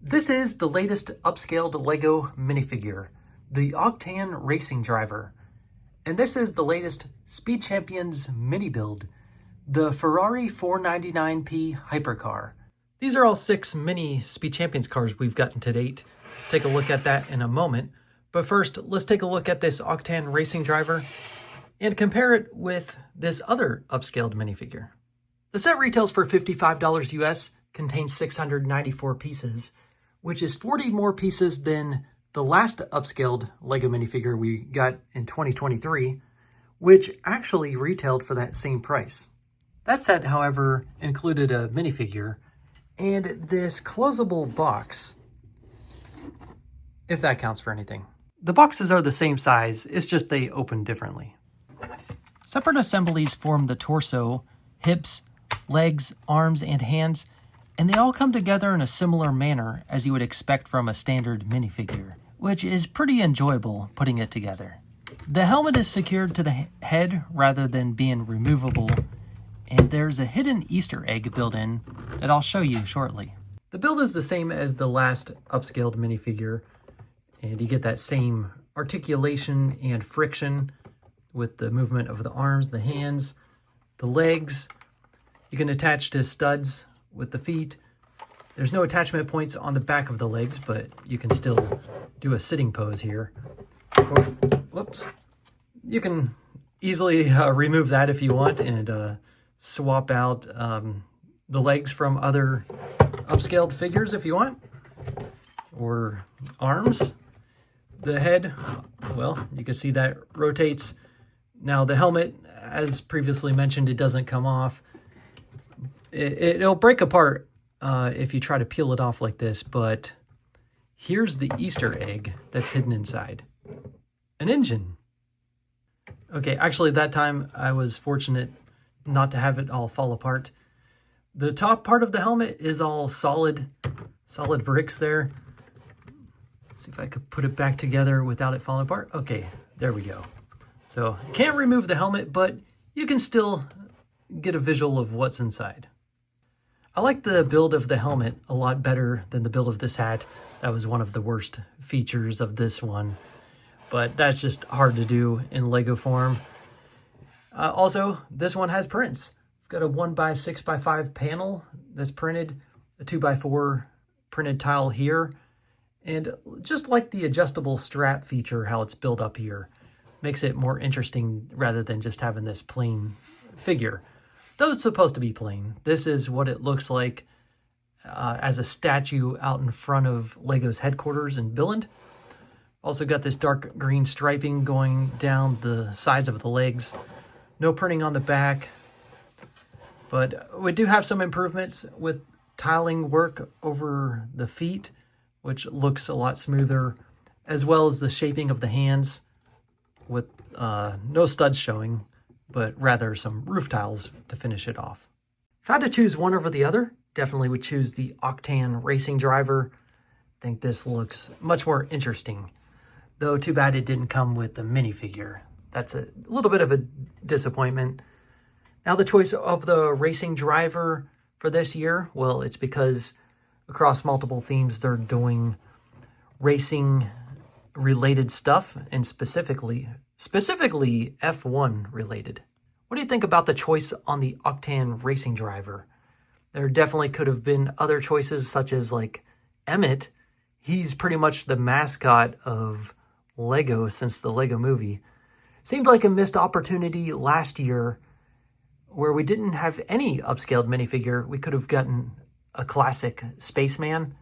This is the latest upscaled LEGO minifigure, the Octane Racing Driver. And this is the latest Speed Champions mini build, the Ferrari 499p Hypercar. These are all 6 mini Speed Champions cars we've gotten to date. Take a look at that in a moment. But first, let's take a look at this Octane Racing Driver and compare it with this other upscaled minifigure. The set retails for $55 US, contains 694 pieces, which is 40 more pieces than the last upscaled LEGO minifigure we got in 2023, which actually retailed for that same price. That set, however, included a minifigure and this closable box, if that counts for anything. The boxes are the same size, it's just they open differently. Separate assemblies form the torso, hips, legs, arms, and hands, and they all come together in a similar manner as you would expect from a standard minifigure, which is pretty enjoyable putting it together. The helmet is secured to the head rather than being removable, and there's a hidden Easter egg built in that I'll show you shortly. The build is the same as the last upscaled minifigure, and you get that same articulation and friction with the movement of the arms, the hands, the legs. You can attach to studs with the feet. There's no attachment points on the back of the legs, but you can still do a sitting pose here. Or, whoops. You can easily remove that if you want and swap out the legs from other upscaled figures if you want. Or arms. The head, well, you can see that rotates. Now the helmet, as previously mentioned, it doesn't come off. It'll break apart if you try to peel it off like this, but here's the Easter egg that's hidden inside. An engine. Okay, actually that time I was fortunate not to have it all fall apart. The top part of the helmet is all solid bricks there. Let's see if I could put it back together without it falling apart. Okay, there we go. So can't remove the helmet, but you can still get a visual of what's inside. I like the build of the helmet a lot better than the build of this hat. That was one of the worst features of this one, but that's just hard to do in LEGO form. Also, this one has prints. We've got a 1x6x5 panel that's printed, a 2x4 printed tile here, and just like the adjustable strap feature, how it's built up here, makes it more interesting rather than just having this plain figure. Though it's supposed to be plain, this is what it looks like as a statue out in front of LEGO's headquarters in Billund. Also got this dark green striping going down the sides of the legs. No printing on the back, but we do have some improvements with tiling work over the feet, which looks a lot smoother, as well as the shaping of the hands with no studs showing, but rather some roof tiles to finish it off. If I had to choose one over the other, definitely would choose the Octane Racing Driver. I think this looks much more interesting, though too bad it didn't come with the minifigure. That's a little bit of a disappointment. Now the choice of the racing driver for this year, well, it's because across multiple themes they're doing racing related stuff, and specifically F1 related. What do you think about the choice on the Octane Racing Driver? There definitely could have been other choices, such as like Emmett. He's pretty much the mascot of LEGO since the LEGO movie. Seemed like a missed opportunity last year where we didn't have any upscaled minifigure. We could have gotten a classic spaceman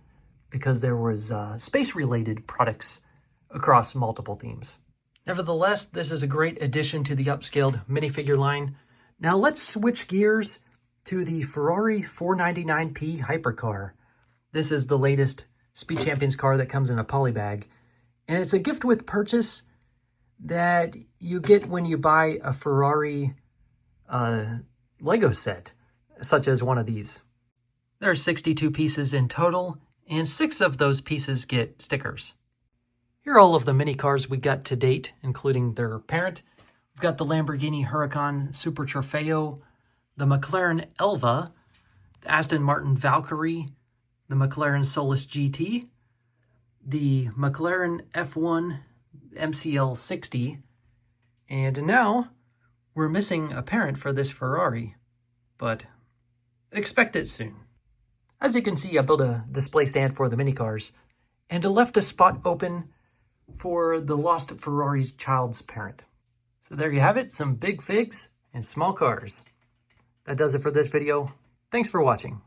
because there was space-related products across multiple themes. Nevertheless, this is a great addition to the upscaled minifigure line. Now let's switch gears to the Ferrari 499p Hypercar. This is the latest Speed Champions car that comes in a poly bag, and it's a gift with purchase that you get when you buy a Ferrari LEGO set, such as one of these. There are 62 pieces in total, and 6 of those pieces get stickers. Here are all of the mini cars we got to date, including their parent. We've got the Lamborghini Huracan Super Trofeo, the McLaren Elva, the Aston Martin Valkyrie, the McLaren Solus GT, the McLaren F1 MCL 60, and now we're missing a parent for this Ferrari, but expect it soon. As you can see, I built a display stand for the mini cars and left a spot open for the lost Ferrari's child's parent. So there you have it, some big figs and small cars. That does it for this video. Thanks for watching.